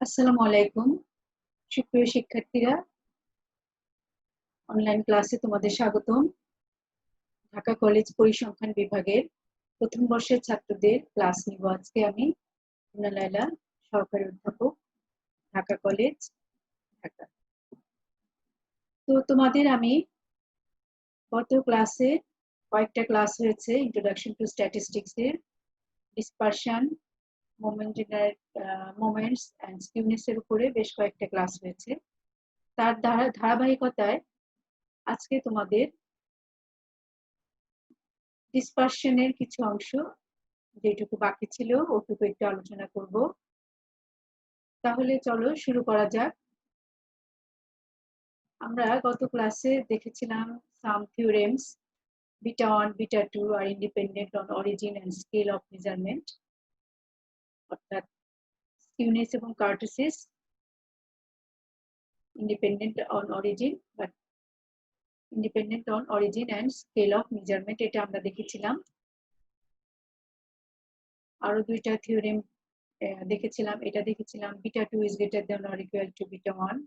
আসসালামু আলাইকুম। সুপ্রিয় শিক্ষার্থীরা, অনলাইন ক্লাসে তোমাদের স্বাগতম। ঢাকা কলেজ পরিসংখ্যান বিভাগের প্রথম বর্ষের ছাত্রদের ক্লাস নিব আজকে আমি, রুনা লায়লা, সহকারী অধ্যাপক, ঢাকা কলেজ, ঢাকা। তো তোমাদের আমি গত ক্লাসে কয়েকটা ক্লাস হয়েছে ইন্ট্রোডাকশন টু স্ট্যাটিস্টিক্স এর, ডিসপারশন, মোমেন্টস অ্যান্ড স্কিউনেস এর উপরে বেশ কয়েকটা ক্লাস হয়েছে। তার ধারাবাহিকতায় আজকে তোমাদের ডিসপারশনের কিছু অংশ যেটুকু বাকি ছিল ওটুকু একটু আলোচনা করব। তাহলে চলো শুরু করা যাক। আমরা গত ক্লাসে দেখেছিলাম সাম থিওরেমস, বিটা 1 বিটা 2 আর independent on origin and scale of measurement, অর্থাৎ স্কিউনেস এবং kurtosis independent on origin but independent on origin and scale of measurement, এটা আমরা দেখেছিলাম। আরো দুইটা থিওরেম দেখেছিলাম। এটা দেখেছিলাম beta 2 is greater than or equal to beta 1।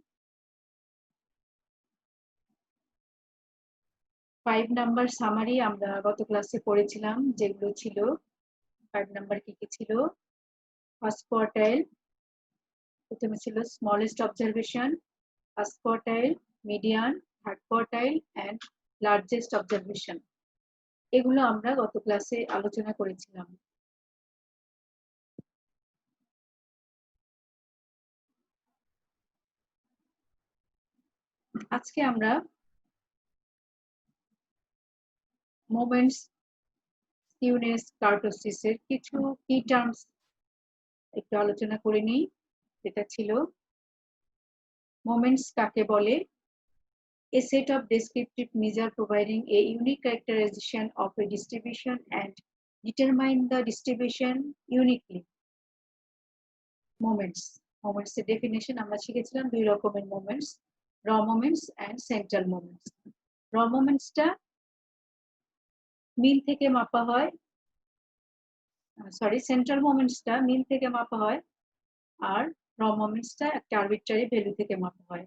5 number summary আমরা গত ক্লাসে পড়েছিলাম, যেগুলো ছিল 5 নাম্বার কি কি ছিল। ফার্স্ট কোয়ার্টাইল, প্রথমে ছিল smallest observation, first quartile, median, third quartile and largest observation. এগুলো আমরা গত ক্লাসে আলোচনা করেছিলাম। আজকে আমরা মোমেন্টস, স্কিউনেস, কার্টোসিস এর কিছু কি টার্মস একটু আলোচনা করে নিই। যেটা ছিল মোমেন্টস কাকে বলে, a set of descriptive measure providing a unique characterization of a distribution and determine the distribution uniquely. Moments এর ডেফিনেশন আমরা শিখেছিলাম দুই রকমের মোমেন্টস, র মোমেন্টস এন্ড সেন্ট্রাল মোমেন্টস। র মোমেন্টসটা মিন থেকে মাপা হয়, সেন্ট্রাল মোমেন্টসটা মিন থেকে মাপা হয়, আর র মোমেন্টসটা একটা আরবিট্রারি ভ্যালু থেকে মাপা হয়।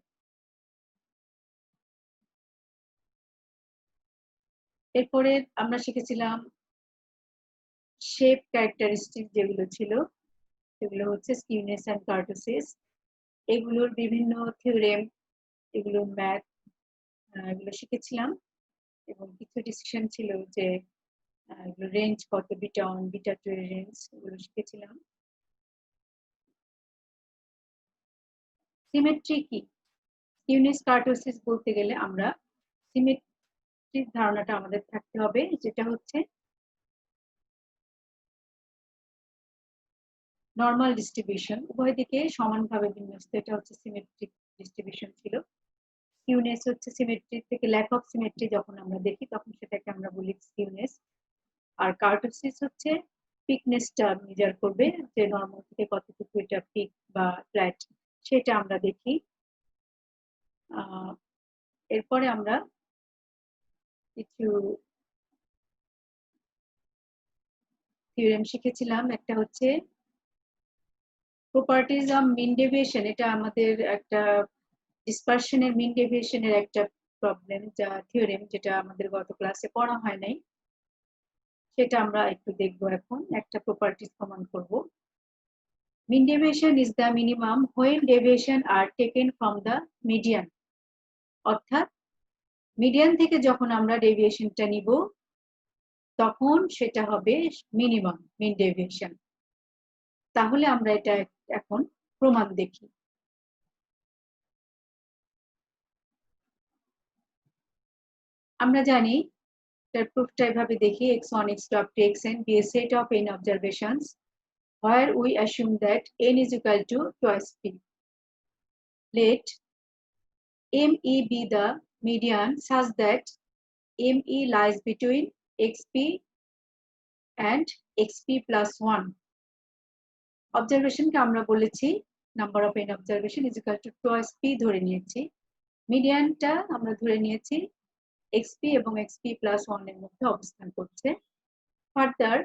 এরপরে আমরা শিখেছিলাম শেপ ক্যারেক্টারিস্টিক, যেগুলো ছিল সেগুলো হচ্ছে স্কিউনেস এন্ড কার্টোসিস। এগুলোর বিভিন্ন থিওরেম, এগুলো ম্যাথ, এগুলো শিখেছিলাম। এবং কিছু ডিসিশন ছিল যে এগুলো রেঞ্জ কত, বিটা 1 বিটা 2 এর রেঞ্জ, এগুলো শিখেছিলাম। সিমেট্রি কি? স্কিউনেস কার্টোসিস বলতে গেলে আমরা সিমেট্রির ধারণাটা আমাদের থাকতে হবে, যেটা হচ্ছে নর্মাল ডিস্ট্রিবিউশন, উভয় দিকে সমানভাবে বিন্যস্ত, এটা হচ্ছে সিমেট্রিক ডিস্ট্রিবিউশন ছিল। স্কিউনেস হচ্ছে সিমেট্রি থেকে ল্যাক অফ সিমেট্রি যখন আমরা দেখি তখন সেটাকে আমরা বলি স্কিউনেস। আর কার্টোসিস হচ্ছে পিকনেসটা মেজার করবে, যে নরমাল থেকে কতটুকু এটা পিক বা ফ্ল্যাট সেটা আমরা দেখি। এরপরে আমরা কিছু থিওরেম শিখেছিলাম। একটা হচ্ছে প্রপার্টিজ অফ মিন ডেভিয়েশন, এটা আমাদের একটা ডিসপারশনের মিন ডেভিয়েশনের একটা প্রবলেম, যা থিওরেম, যেটা আমাদের গত ক্লাসে পড়া হয় নাই, সেটা আমরা একটু দেখবো এখন। একটা প্রপার্টিজ প্রমাণ করব। Mean deviation is the minimum when deviation are taken from the median. অর্থাৎ মিডিয়ান থেকে যখন আমরা ডেভিয়েশনটা নিব তখন সেটা হবে মিনিমাম মিন ডেভিয়েশন। তাহলে আমরা এটা এখন প্রমাণ দেখি। আমরা জানি তার প্রুফটা এভাবে দেখি, x1 x2 up to xn be a set of n observations where we assume that n is equal to twice p. Let ME be the median such that ME lies between xp and xp plus 1. অবজারভেশনকে আমরা বলেছি number of n observation is equal to twice p ধরে নিয়েছি। মিডিয়ানটা আমরা ধরে নিয়েছি xp এবং xp plus 1 এর মধ্যে অবস্থান করছে। Further,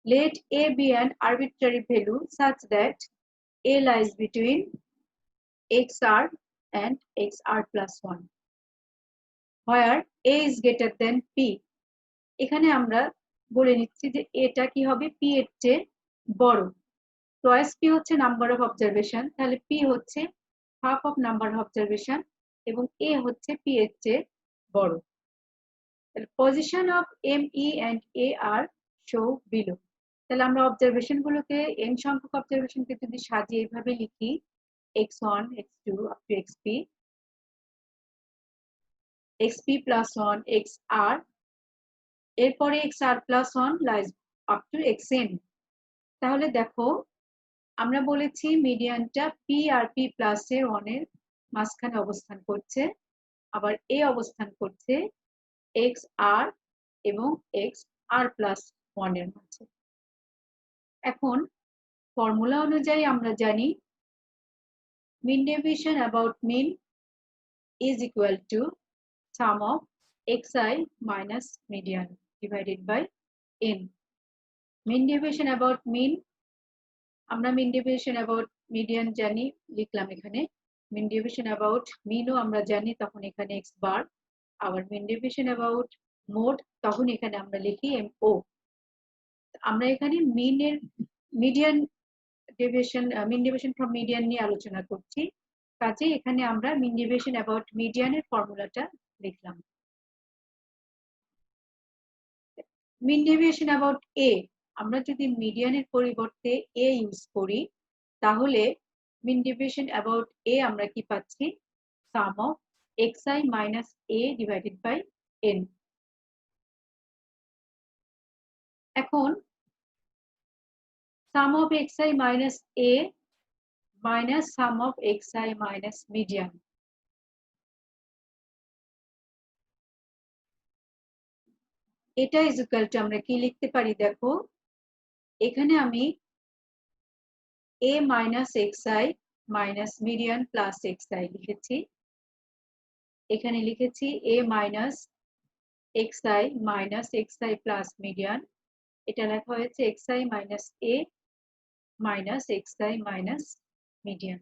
let a be an arbitrary value such that A lies between xr and xr plus 1 where A is greater than P এখানে আমরা বলে নিচ্ছি যে এটা কি হবে P এর চেয়ে বড় twice P হচ্ছে নাম্বার অফ অবজারভেশন তাহলে P হচ্ছে half of number of observation এবং A হচ্ছে P এর চেয়ে বড় position of ME and A are show below তাহলে আমরা অবজারভেশন গুলোকে n সংখ্যক অবজারভেশনকে যদি সাজিয়ে এইভাবে লিখি x1 x2 up to xp plus 1 xr এরপরে xr plus 1 lies up to xn তাহলে দেখো আমরা বলেছি মিডিয়ানটা p আর p plus এ 1 এর মাঝখানে অবস্থান করছে আবার a অবস্থান করছে xr এবং xr plus 1 এর মাঝে এখন ফর্মুলা অনুযায়ী আমরা জানি mean deviation about mean is equal to sum of xi minus median divided by n mean deviation about mean আমরা mean deviation about median জানি লিখলাম এখানে mean deviation about mean ও আমরা জানি তখন এখানে x bar আবার mean deviation about mode তখন এখানে আমরা লিখি mo আমরা এখানে mean এর median deviation mean deviation from median নিয়ে আলোচনা করছি কাজে এখানে আমরা mean deviation about median এর ফর্মুলাটা লিখলাম mean deviation about a আমরা যদি মিডিয়ান এর পরিবর্তে a ইউজ করি তাহলে mean deviation about a আমরা কি পাচ্ছি sum of xi minus a divided by n এখন sum of xi minus a minus sum of xi minus median এটা is equal to আমরা কি লিখতে পারি দেখো এখানে আমি a minus xi minus median plus xi লিখেছি এখানে লিখেছি a minus xi minus xi plus median এটা লেখা হয়েছে xi minus a minus xi minus median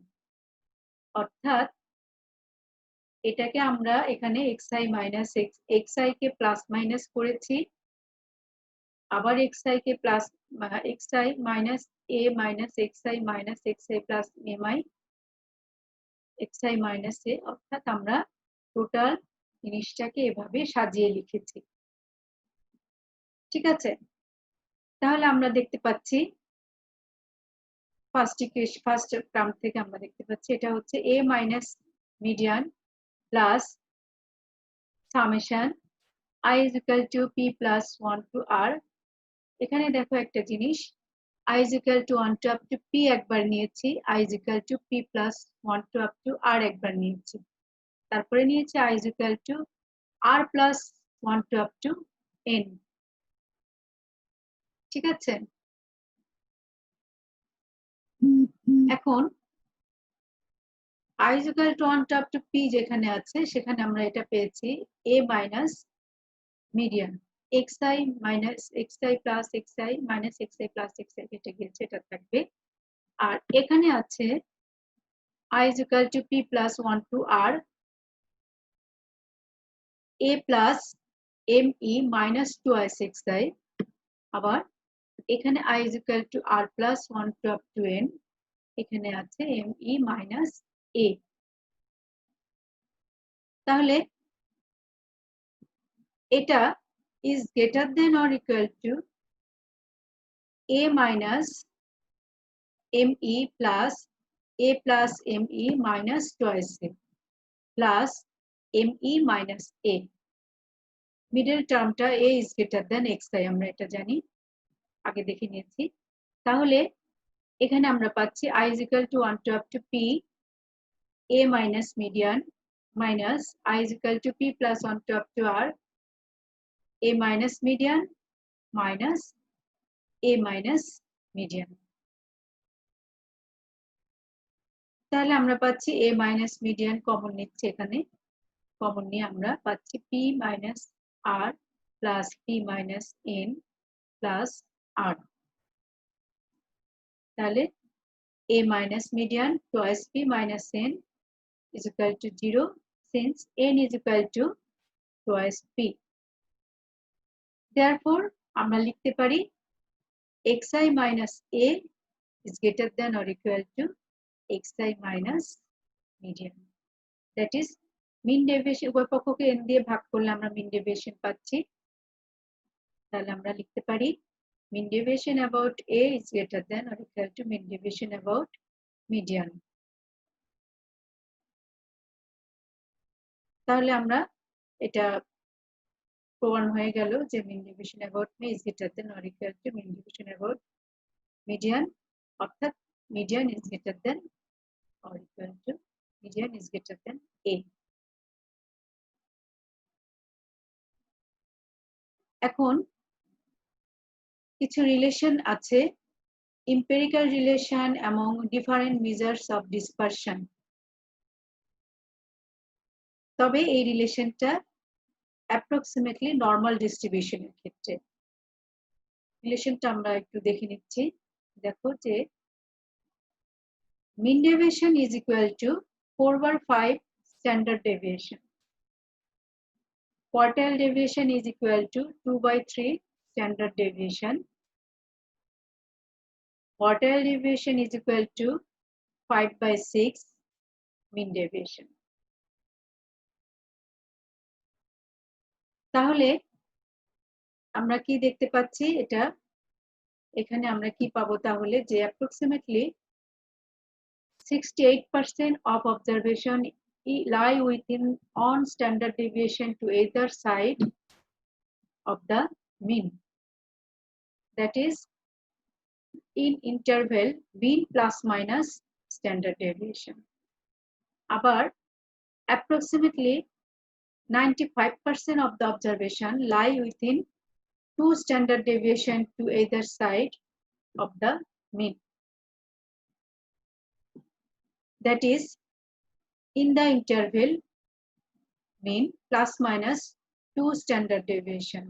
অর্থাৎ এটাকে আমরা এখানে xi minus xi k plus minus করেছি আবার xi k plus xi minus a minus xi minus xi plus mi xi minus a অর্থাৎ আমরা টোটাল জিনিসটাকে এভাবে সাজিয়ে লিখেছি ঠিক আছে তাহলে আমরা দেখতে পাচ্ছি ফার্স্ট টার্ম থেকে আমরা দেখতে পাচ্ছি এটা হচ্ছে a minus median plus summation I is equal to p plus 1 to r এখানে দেখো একটা জিনিস I is equal to 1 to up to p একবার নিয়েছি I is equal to p plus 1 to up to r একবার নিয়েছি তারপরে নিয়েছি I is equal to r plus 1 to up to n ঠিক আছে এখন I is equal to 1 to up to p যেখানে আছে সেখানে আমরা এটা পেয়েছি a minus median xi minus xi plus xi minus xi plus xi কেটে গিয়েছে এটা থাকবে আর এখানে আছে I is equal to p plus 1 to r a plus me minus 2 xi আবার এখানে I is equal to r plus 1 to up to n এখানে আছে me minus a তাহলে এটা is greater than or equal to a minus me plus a plus me minus twice a plus me minus a middle termটা a is greater than xi আমরা এটা জানি আগে দেখে নিয়েছি তাহলে এখানে আমরা পাচ্ছি I is equal to 1 to up to p a minus median minus I is equal to p plus 1 to up to r a minus median minus a minus median তাহলে আমরা পাচ্ছি a minus median কমন নিচ্ছে এখানে common নিয়ে আমরা পাচ্ছি p minus r plus p minus n plus r তাহলে A minus median twice B minus n is equal to 0 since n is equal to twice B. Therefore, আমরা লিখতে পারি xi minus A is greater than or equal to xi minus median. That is mean deviation উভয় পক্ষকে n দিয়ে ভাগ করলে আমরা mean deviation পাচ্ছি। তাহলে আমরা লিখতে পারি mean deviation about A is greater than or equal to mean deviation about median. তাহলে আমরা এটা প্রমাণ হয়ে গেল যে mean deviation about me is greater than or equal to mean deviation about median, অর্থাৎ median is greater than or equal to median is greater than A. এখন কিছু রিলেশন আছে, empirical relation among different measures of dispersion. তবে এই রিলেশনটা approximately normal distribution এর ক্ষেত্রে। রিলেশনটা আমরা একটু দেখে নিচ্ছি। দেখো যে mean deviation is equal to 4/5 standard deviation. Quartile deviation is equal to 2/3 standard deviation. Quartile deviation is equal to 5/6 mean deviation. তাহলে আমরা কি দেখতে পাচ্ছি, এটা এখানে আমরা কি পাবো তাহলে যে approximately 68% of observation lie within on standard deviation to either side of the mean, that is in interval mean plus minus standard deviation. আবার approximately 95% of the observation lie within 2 standard deviation to either side of the mean, that is in the interval mean plus minus 2 standard deviation.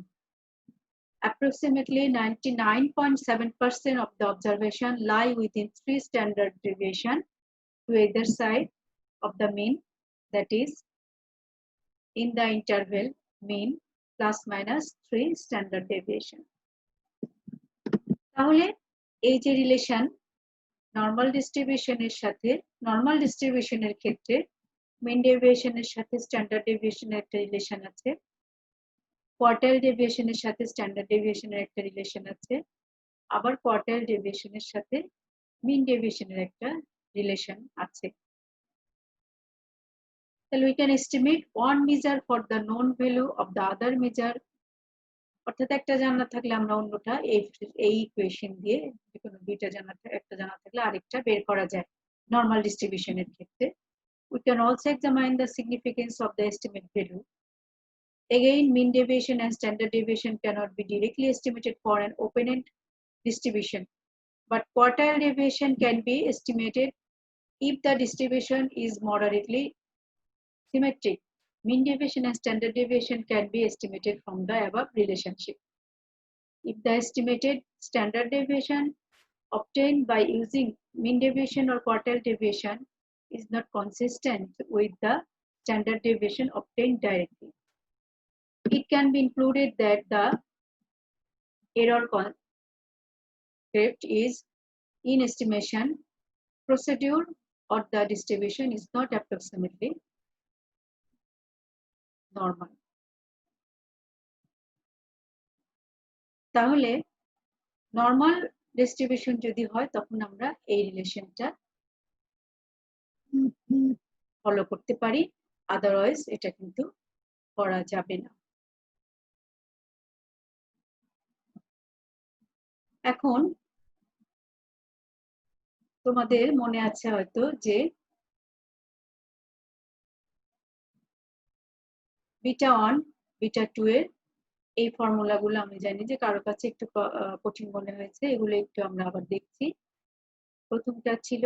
Approximately 99.7% of the observation lie within 3 standard deviation to either side of the mean, that is in the interval mean plus minus 3 standard deviation. তাহলে এই যে relation normal ডিস্ট্রিবিউশনের সাথে, normal ডিস্ট্রিবিউশনের ক্ষেত্রে মিন ডেভিয়েশনের সাথে standard ডেভিয়েশনের একটা relation আছে, quartile ডেভিয়েশনের সাথে standard ডেভিয়েশনের একটা রিলেশন আছে, আবার কোয়ার্টাইল ডেভিয়েশনের সাথে মিন ডেভিয়েশনের একটা রিলেশন আছে। তাহলে we can estimate one measure for the known value of the other measure, অর্থাৎ একটা জানা থাকলে আমরা অন্যটা এই ইকুয়েশন দিয়ে যে কোনো দুইটা জানা একটা জানা থাকলে আরেকটা বের করা যায় নরমাল ডিস্ট্রিবিউশনের ক্ষেত্রে। We can also examine the significance of the estimate value. Again, mean deviation and standard deviation cannot be directly estimated for an open-end distribution, but quartile deviation can be estimated if the distribution is moderately symmetric. Mean deviation and standard deviation can be estimated from the above relationship. If the estimated standard deviation obtained by using mean deviation or quartile deviation is not consistent with the standard deviation obtained directly, it can be included that the error concept is in estimation procedure or the distribution is not approximately normal. তাহলে normal distribution যদি হয় তখন আমরা এই রিলেশনটা follow করতে পারি, otherwise এটা কিন্তু করা যাবে না। এখন তোমাদের মনে আছে হয়তো যে বিটা 1 বিটা 2 এর এই ফর্মুলাগুলো আমি জানি যে কারো কাছে একটু কঠিন মনে হয়েছে, এগুলো একটু আমরা আবার দেখছি। প্রথমটা ছিল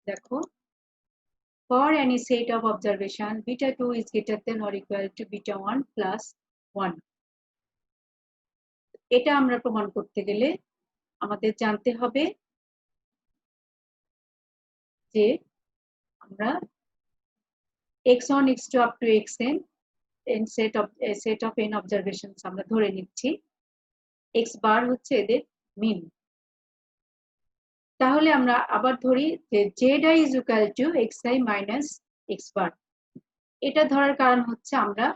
দেখো, for any set of observation beta 2 is greater than or equal to beta 1 plus 1. এটা আমরা প্রমাণ করতে গেলে আমাদের জানতে হবে যে আমরা x1 x2 up to xn in set of n observations আমরা ধরে নিচ্ছি, x বার হচ্ছে এদের মিন। তাহলে আমরা আবার ধরি যে zi is equal to xi minus x bar। এটা ধরার কারণ হচ্ছে আমরা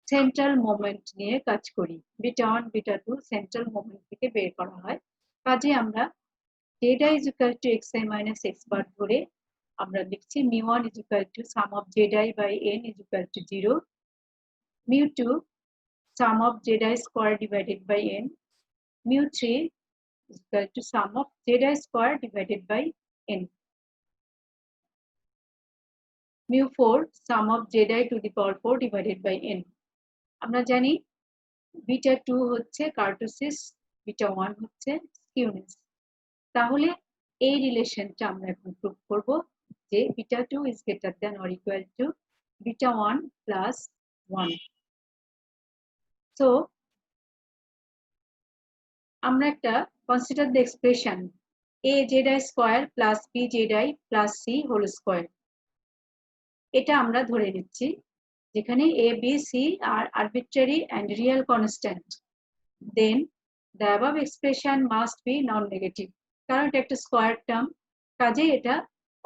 সেন্ট্রাল মোমেন্ট নিয়ে কাজ করি, বিটা 1 বিটা 2 সেন্ট্রাল মোমেন্ট থেকে বের করা হয়। কাজে আমরা zi is equal to xi minus x bar ধরে আমরা লিখছি mu1 is equal to sum of zi by n is equal to 0, mu2 sum of zi square divided by n, mu3 is equal to sum of zi square divided by n, mu4 sum of zi to the power 4 divided by n। আমরা জানি beta 2 হচ্ছে kurtosis, beta 1 হচ্ছে skewness. তাহলে এই রিলেশনটা আমরা এখন prove করব যে beta 2 is greater than or equal to beta 1 plus 1। So আমরা একটা consider the expression a zi square plus b zi plus c whole square, এটা আমরা ধরে নিচ্ছি যেখানে a b c are arbitrary and real constant, then the above expression must be non-negative, কারণ এটা একটা স্কয়ার টার্ম, কাজে এটা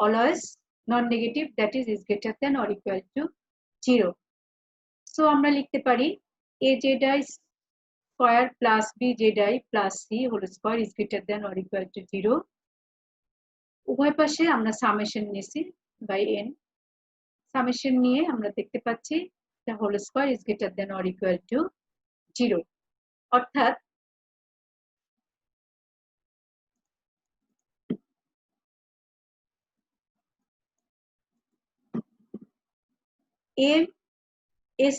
always non-negative, that is greater than or equal to 0। So আমরা লিখতে পারি a zi square plus b zi plus c whole square is greater than or equal to 0। উভয় পাশে আমরা সামেশন নিয়েছি বাই n, সামেশন নিয়ে আমরা দেখতে পাচ্ছি the whole square is greater than or equal to 0, অর্থাৎ a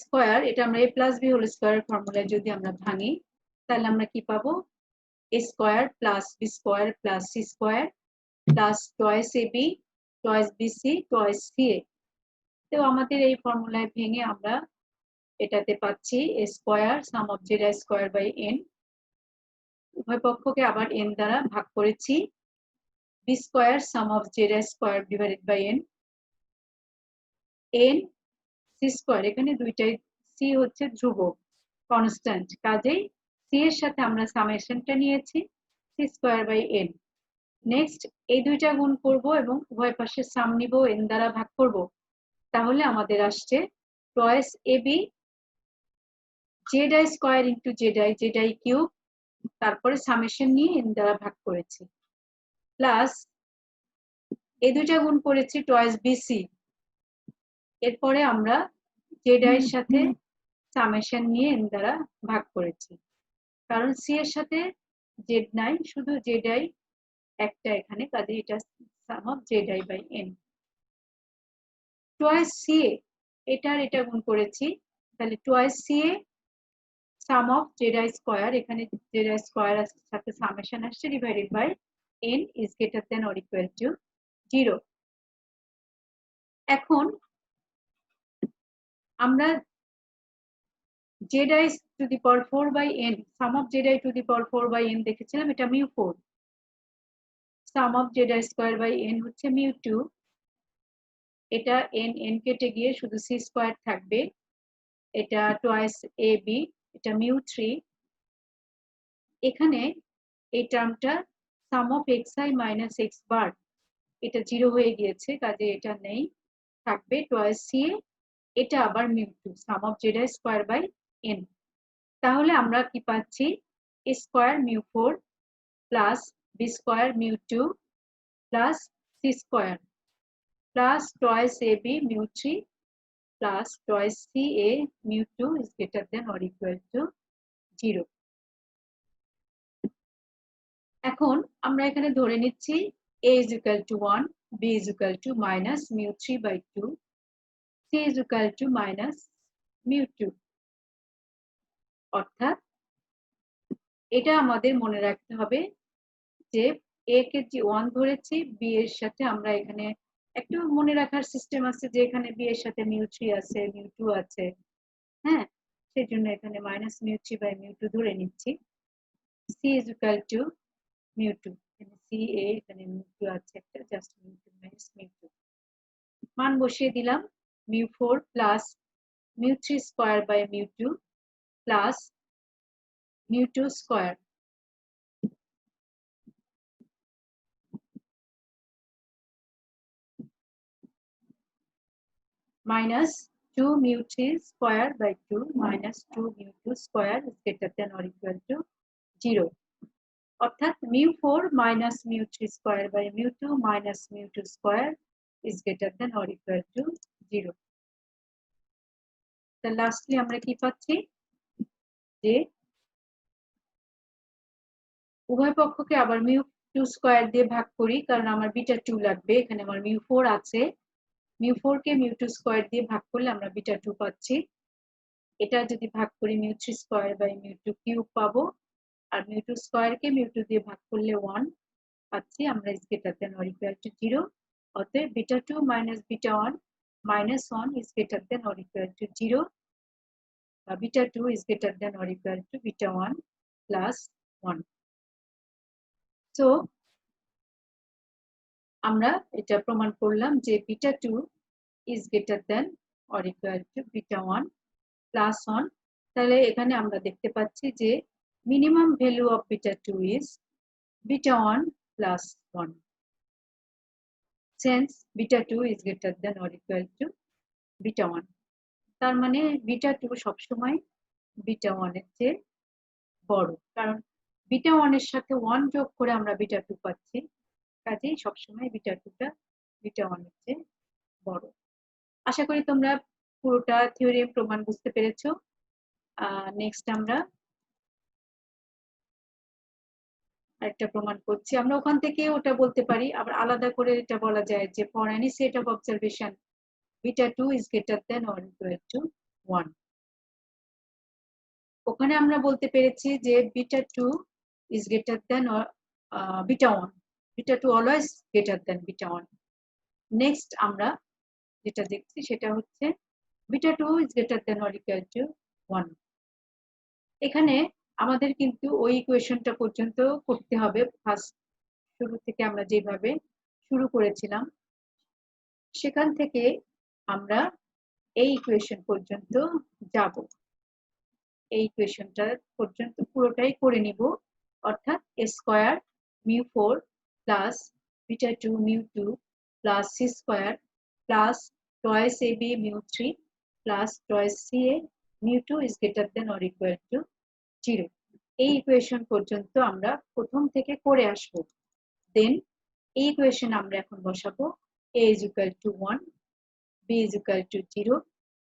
স্কয়ার, এটা আমরা a প্লাস b হোল স্কয়ারের ফর্মুলায় যদি আমরা ভাঙি তাহলে আমরা কি পাবো, a square plus b square plus c square plus twice ab twice bc twice ca। তো আমাদের এই ফর্মুলায় ভেঙে আমরা এটাতে পাচ্ছি a square sum of zi square by n, উভয় পক্ষকে আবার n দ্বারা ভাগ করেছি, b square sum of zi square divided by n, n c square, এখানে দুইটাই c হচ্ছে ধ্রুবক কনস্ট্যান্ট, কাজেই c এর সাথে আমরা সামেশনটা নিয়েছি c square by n। Next এই দুইটা গুণ করব এবং উভয় পাশে সাম নিব, n দ্বারা ভাগ করব, তাহলে আমাদের আসছে twice ab zi square into zi cube, তারপরে সামেশন নিয়ে n দ্বারা ভাগ করেছি, প্লাস এই দুইটা গুণ করেছি টয়েস bc, এরপরে আমরা zi এর সাথে সামেশন নিয়ে n দ্বারা ভাগ করেছি, কারণ c এর সাথে z নাই, শুধু zi একটা এখানে, কাজে এটা sum of zi by n। Twice ca, এটার এটা গুণ করেছি, তাহলে twice ca sum of zi square, এখানে zi স্কয়ার সাথে সামেশন আসছে divided by n is greater than or equal to 0। এখন আমরা zi to the power 4 by n, sum of zi to the power 4 by n দেখেছিলাম, এটা mu4, sum of zi square by n হচ্ছে mu2, এটা n কেটে গিয়ে শুধু c square থাকবে, এটা টয়েস ab, এটা mu3, এখানে এই টার্মটা সাম অফ xi মাইনাস x বার, এটা 0 হয়ে গিয়েছে, কাজে এটা নেই, থাকবে টয়েস ca, এটা আবার mu2 sum of zi square by n। তাহলে আমরা কি পাচ্ছি, a square mu4 plus b square mu2 plus c square plus twice ab mu3 plus twice ca mu2 is greater than or equal to 0। এখন আমরা এখানে ধরে নিচ্ছি a is equal to 1, b is equal to minus mu3 by 2, c is equal to minus mu2, অর্থাৎ এটা আমাদের মনে রাখতে হবে যে a কে যে 1 ধরেছি, b এর সাথে আমরা এখানে একটু মনে রাখার সিস্টেম আছে যে এখানে b এর সাথে mu3 আছে, mu2 আছে, হ্যাঁ, সেজন্য এখানে minus mu3 by mu2 ধরে নিচ্ছি, c is equal to mu2, এখানে ca, এখানে mu2 আছে একটা, জাস্ট mu2 minus mu2 মান বসিয়ে দিলাম mu4 plus mu3 square by mu2 plus mu2 square minus 2 mu3 square by 2 minus 2 mu2 square is greater than or equal to 0. অর্থাৎ mu4 minus mu3 square by mu2 minus mu2 square is greater than or equal to 0. তো lastly আমরা কি পাচ্ছি যে উভয় পক্ষকে আবার mu2 square দিয়ে ভাগ করি কারণ আমার বিটা 2 লাগবে এখানে আমার mu4 আছে mu4 কে mu2 স্কয়ার দিয়ে ভাগ করলে আমরা বিটা 2 পাচ্ছি এটা যদি ভাগ করি mu3 square by mu2 cube পাবো আর mu2 স্কয়ার কে mu2 দিয়ে ভাগ করলে 1 পাচ্ছি আমরা is greater than or equal to 0 অতএব beta 2 minus beta 1 minus 1 is greater than or equal to 0 বা beta 2 is greater than or equal to beta 1 plus 1 so আমরা এটা প্রমাণ করলাম যে beta 2 is greater than or equal to beta 1 plus 1 তাহলে এখানে আমরা দেখতে পাচ্ছি যে minimum value of beta 2 is beta 1 plus 1 since beta 2 is greater than or equal to beta 1 তার মানে beta 2 সব সময় beta 1 এর চেয়ে বড় কারণ beta 1 এর সাথে 1 যোগ করে আমরা beta 2 পাচ্ছি কাজেই সব সময় beta 2 টা beta 1 এর চেয়ে বড় আশা করি তোমরা পুরোটা থিওরি প্রমাণ বুঝতে পেরেছো নেক্সট আমরা একটা প্রমাণ করছি আমরা ওখান থেকে ওটা বলতে পারি আবার আলাদা করে এটা বলা যায় যে for any set of observation beta 2 is greater than or equal to 1 ওখানে আমরা বলতে পেরেছি যে beta 2 is greater than or beta 1 beta 2 always greater than beta 1 next আমরা যেটা দেখছি সেটা হচ্ছে beta 2 is greater than or equal to 1 এখানে আমাদের কিন্তু ওই ইকুয়েশনটা পর্যন্ত করতে হবে ফার্স্ট শুরু থেকে আমরা যেভাবে শুরু করেছিলাম সেখান থেকে আমরা এই ইকুয়েশন পর্যন্ত যাব এই ইকুয়েশনটা পর্যন্ত পুরোটাই করে নিব অর্থাৎ a square mu4 plus beta 2 mu2 plus c square plus twice ab mu3 plus twice ca mu2 is greater than or equal to 0 এই ইকুয়েশন পর্যন্ত আমরা প্রথম থেকে করে আসব দেন এই ইকুয়েশন আমরা এখন বসাবো a is equal to 1 b is equal to 0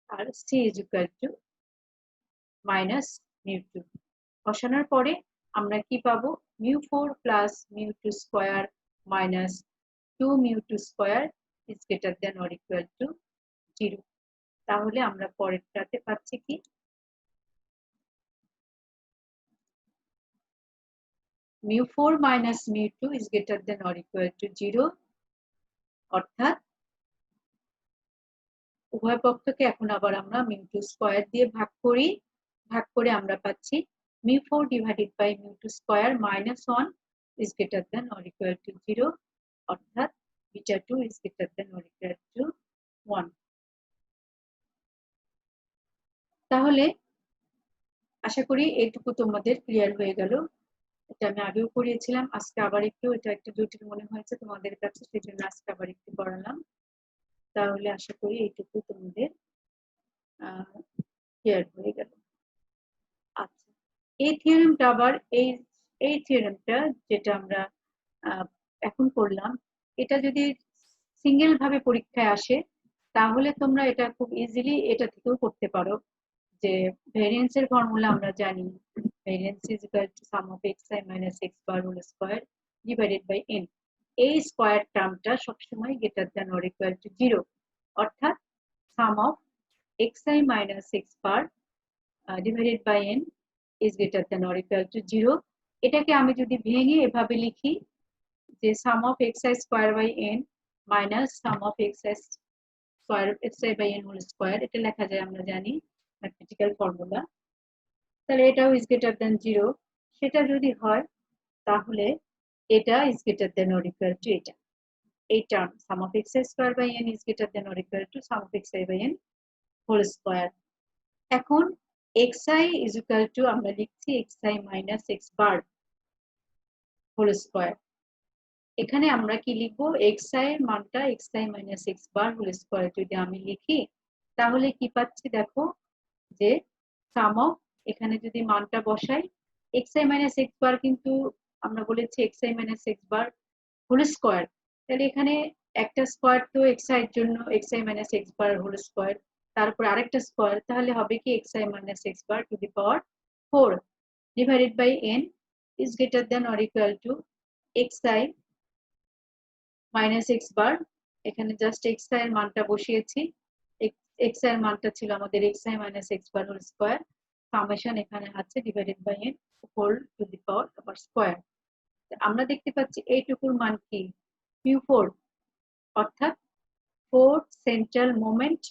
R c is equal to minus mu2 বসানোর পরে আমরা কি পাবো mu4 plus mu2 square minus 2 mu2 square is greater than or equal to 0 তাহলে আমরা পরেরটাতে পাচ্ছি কি mu4 minus mu2 is greater than or equal to 0 অর্থাৎ উভয় পক্ষকে এখন আবার আমরা mu2 স্কয়ার দিয়ে ভাগ করি ভাগ করে আমরা পাচ্ছি mu4 divided by mu2 square minus 1 is greater than or equal to 0 অর্থাৎ beta 2 is greater than or equal to 1 তাহলে আশা করি এইটুকু তোমাদের ক্লিয়ার হয়ে গেল এটা আমি আগেও করিয়েছিলাম আজকে আবার একটু এটা একটা জটিল মনে হয়েছে তোমাদের কাছে সেজন্য আজকে আবার একটু করালাম তাহলে আশা করি এইটুকু তোমাদের ক্লিয়ার হয়ে গেল আচ্ছা এই থিওরেমটা আবার এই থিওরেমটা যেটা আমরা এখন করলাম এটা যদি সিঙ্গেল ভাবে পরীক্ষায় আসে তাহলে তোমরা এটা খুব ইজিলি এটা থেকেও করতে পারো যে ভেরিয়েন্সের ফর্মুলা আমরা জানি variance is equal to some of xi minus x bar whole square divided by n এই স্কয়ার টার্মটা সবসময় greater than or equal two 0 অর্থাৎ সাম of xi minus x bar divided by n is greater than or equal to 0 এটাকে আমি যদি ভেঙে এভাবে লিখি যে sum of xi square by n minus sum of xi by n whole square এটা লেখা যায় আমরা জানি ম্যাথমেটিক্যাল ফর্মুলা তাহলে এটাও is greater than 0 সেটা যদি হয় তাহলে এটা is greater than or equal to এটা এই term sum of xi square by n is greater than or equal to sum of xi by n whole square. এখন xi is equal to আমরা লিখছি xi minus x bar whole square. এখানে আমরা কি লিখব, xi এর মানটা xi minus x bar whole square যদি আমি লিখি তাহলে কি পাচ্ছি দেখো, যে sum of, এখানে যদি মানটা বসাই xi minus x bar কিন্তু আমরা বলেছি xi minus x bar whole square, তাহলে এখানে একটা স্কয়ার তো xi এর জন্য xi minus x bar whole square, তারপর আরেকটা স্কয়ার, তাহলে হবে কি xi minus x bar to the power 4 divided by n is greater than or equal to xi minus x bar, এখানে জাস্ট xi এর মানটা বসিয়েছি, xi এর মানটা ছিল আমাদের xi minus x bar whole square, summation এখানে আছে divided by n whole to the power আবার স্কয়ার। আমরা দেখতে পাচ্ছি এইটুকুর মান কি mu4, অর্থাৎ 4 সেন্ট্রাল মোমেন্ট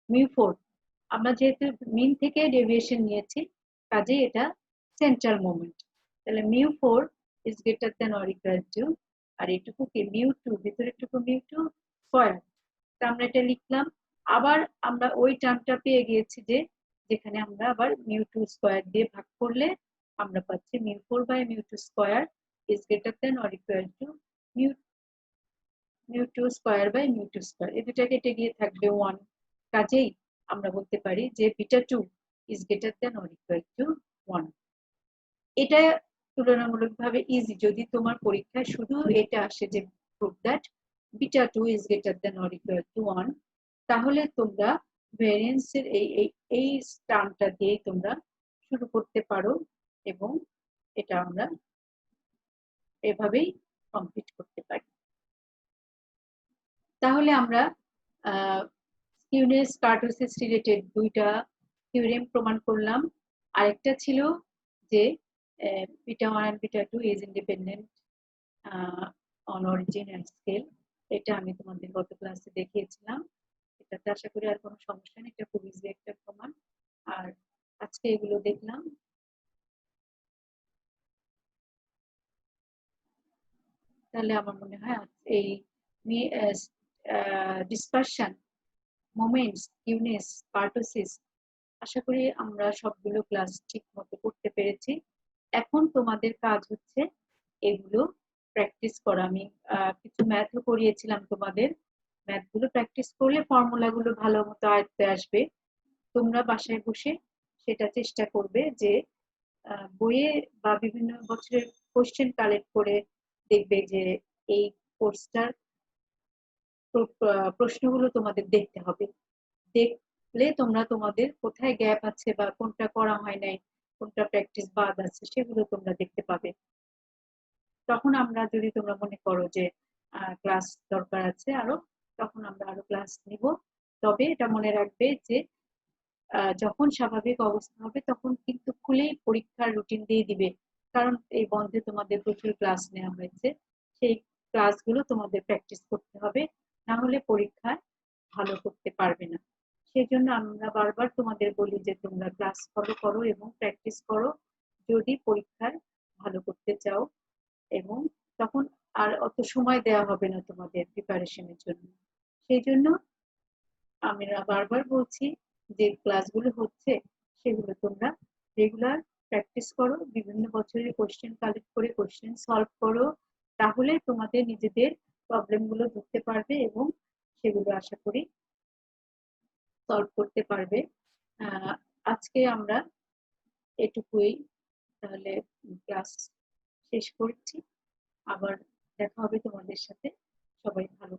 mu4, আমরা যেহেতু মিন থেকে ডেভিয়েশন নিয়েছি কাজেই এটা সেন্ট্রাল মোমেন্ট, তাহলে mu4 is greater than or equal to, আর এটুকু কি mu2, ভিতরেরটুকু mu2 স্কয়ার, তা আমরা এটা লিখলাম। আবার আমরা ওই টার্মটা পেয়ে গিয়েছি যে যেখানে আমরা আবার mu2 স্কয়ার দিয়ে ভাগ করলে আমরা পাচ্ছি mu4 by mu2 square is greater than or equal to mu2 square by mu2 square, এই দুটা কেটে গিয়ে থাকবে 1, কাজেই আমরা বলতে পারি যে β2 is greater than or equal to 1। এটা তুলনামূলকভাবে ইজি, যদি তোমার পরীক্ষায় শুধু এটা আসে যে prove that β2 is greater than or equal to 1, তাহলে তোমরা ভেরিয়েন্সের এই টার্মটা দিয়ে তোমরা শুরু করতে পারো এবং এটা আমরা এভাবেই কমপ্লিট করতে পারি। তাহলে আমরা স্কিউনেস কার্টোসিস রিলেটেড দুইটা থিওরেম প্রমাণ করলাম। আরেকটা ছিল যে β1 and β2 is independent on origin and scale, এটা আমি তোমাদের গত ক্লাসে দেখিয়েছিলাম, এটাতে আশা করি আর কোনো সমস্যা নেই, এটা খুব ইজি একটা প্রমাণ। আর আজকে এগুলো দেখলাম। তাহলে আমার মনে হয় এই ডিসপারশন, মোমেন্টস, স্কিউনেস, কার্টোসিস, আশা করি আমরা সবগুলো ক্লাস ঠিক মতো করতে পেরেছি। এখন তোমাদের কাজ হচ্ছে এগুলো প্র্যাকটিস করা। আমি কিছু ম্যাথও করিয়েছিলাম তোমাদের, ম্যাথগুলো প্র্যাকটিস করলে ফর্মুলাগুলো ভালো মতো আয়ত্তে আসবে। তোমরা বাসায় বসে সেটা চেষ্টা করবে যে বইয়ে বা বিভিন্ন বছরের কোশ্চেন কালেক্ট করে দেখবে যে এই কোর্সটার প্রশ্নগুলো তোমাদের দেখতে হবে, দেখলে তোমরা তোমাদের কোথায় গ্যাপ আছে বা কোনটা করা হয় নাই, কোনটা প্র্যাকটিস বাদ আছে সেগুলো তোমরা দেখতে পাবে। তখন আমরা, যদি তোমরা মনে করো যে ক্লাস দরকার আছে আরো, তখন আমরা আরো ক্লাস নিব। তবে এটা মনে রাখবে যে যখন স্বাভাবিক অবস্থা হবে তখন কিন্তু খুলেই পরীক্ষার রুটিন দিয়ে দিবে, কারণ এই বন্ধে তোমাদের প্রচুর ক্লাস নেওয়া হয়েছে, সেই ক্লাসগুলো তোমাদের প্র্যাকটিস করতে হবে, না হলে পরীক্ষায় ভালো করতে পারবে না। সেই জন্য আমরা বারবার তোমাদের বলি যে তোমরা ক্লাস ফলো করো এবং প্র্যাকটিস করো যদি পরীক্ষায় ভালো করতে চাও, এবং তখন আর অত সময় দেওয়া হবে না তোমাদের প্রিপারেশনের জন্য। সেই জন্য আমরা বারবার বলছি যে ক্লাসগুলো হচ্ছে সেগুলো তোমরা রেগুলার প্র্যাকটিস করো, বিভিন্ন বছরের কোশ্চেন কালেক্ট করে কোশ্চেন সলভ করো, তাহলে তোমাদের নিজেদের প্রবলেমগুলো ধরতে পারবে এবং সেগুলো আশা করি সলভ করতে পারবে। আজকে আমরা এটুকুই তাহলে ক্লাস শেষ করছি, আবার দেখা হবে তোমাদের সাথে। সবাই ভালো